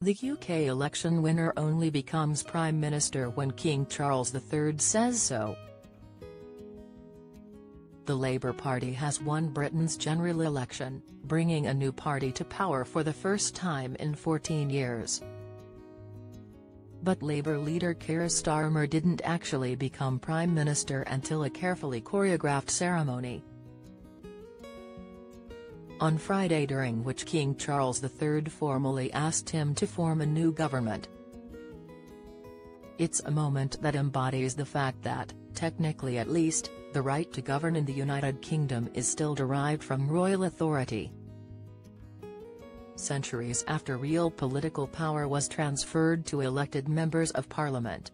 The UK election winner only becomes Prime Minister when King Charles III says so. The Labour Party has won Britain's general election, bringing a new party to power for the first time in 14 years. But Labour leader Keir Starmer didn't actually become Prime Minister until a carefully choreographed ceremony on Friday, during which King Charles III formally asked him to form a new government. It's a moment that embodies the fact that, technically at least, the right to govern in the United Kingdom is still derived from royal authority. Centuries after real political power was transferred to elected members of parliament.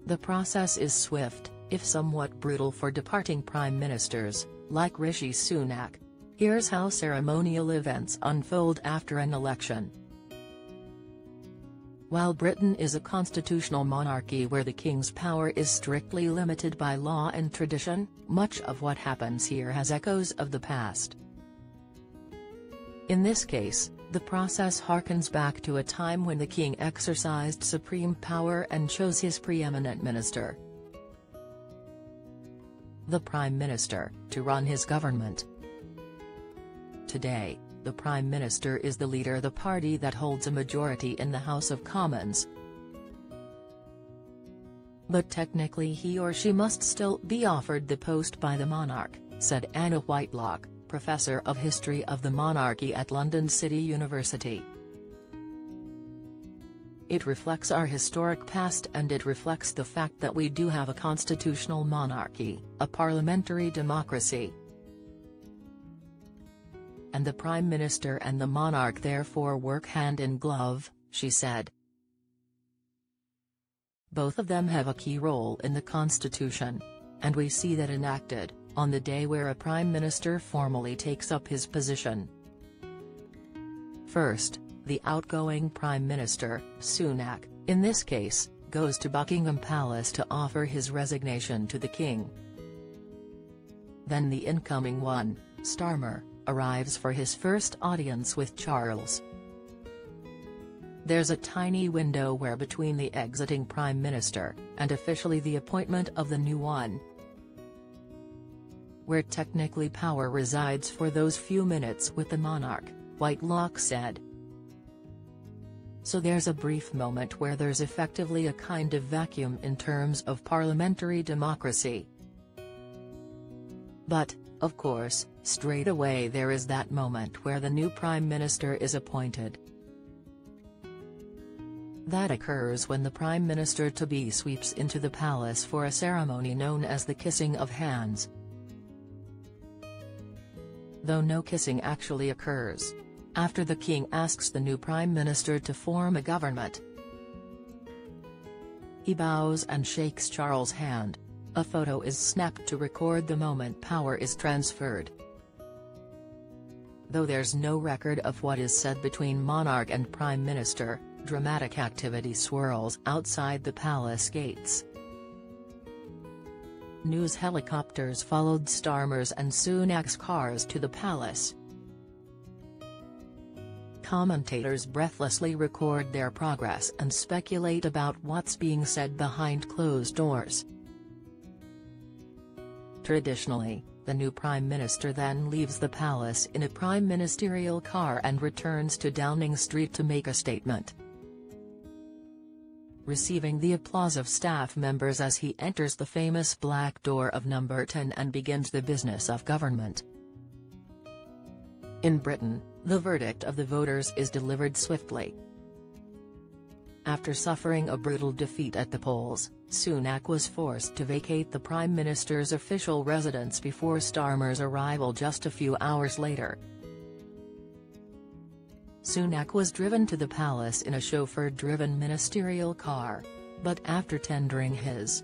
The process is swift, if somewhat brutal for departing prime ministers, like Rishi Sunak. Here's how ceremonial events unfold after an election. While Britain is a constitutional monarchy where the king's power is strictly limited by law and tradition, much of what happens here has echoes of the past. In this case, the process harkens back to a time when the king exercised supreme power and chose his preeminent minister, the Prime Minister, to run his government. Today, the Prime Minister is the leader of the party that holds a majority in the House of Commons. But technically he or she must still be offered the post by the monarch, said Anna Whitelock, Professor of History of the Monarchy at London City University. It reflects our historic past, and it reflects the fact that we do have a constitutional monarchy, a parliamentary democracy. And the Prime Minister and the monarch therefore work hand in glove, she said. Both of them have a key role in the Constitution, and we see that enacted, on the day where a Prime Minister formally takes up his position. First, the outgoing Prime Minister, Sunak, in this case, goes to Buckingham Palace to offer his resignation to the King. Then the incoming one, Starmer, arrives for his first audience with Charles. There's a tiny window where between the exiting Prime Minister, and officially the appointment of the new one, where technically power resides for those few minutes with the monarch, Whitelock said. So there's a brief moment where there's effectively a kind of vacuum in terms of parliamentary democracy. But, of course, straight away there is that moment where the new Prime Minister is appointed. That occurs when the Prime Minister-to-be sweeps into the palace for a ceremony known as the kissing of hands. Though no kissing actually occurs. After the King asks the new Prime Minister to form a government, he bows and shakes Charles' hand. A photo is snapped to record the moment power is transferred. Though there's no record of what is said between monarch and Prime Minister, dramatic activity swirls outside the palace gates. News helicopters followed Starmer's and Sunak's cars to the palace. Commentators breathlessly record their progress and speculate about what's being said behind closed doors. Traditionally, the new Prime Minister then leaves the palace in a prime ministerial car and returns to Downing Street to make a statement, receiving the applause of staff members as he enters the famous Black Door of Number 10 and begins the business of government. In Britain, the verdict of the voters is delivered swiftly. After suffering a brutal defeat at the polls, Sunak was forced to vacate the Prime Minister's official residence before Starmer's arrival just a few hours later. Sunak was driven to the palace in a chauffeur-driven ministerial car, but after tendering his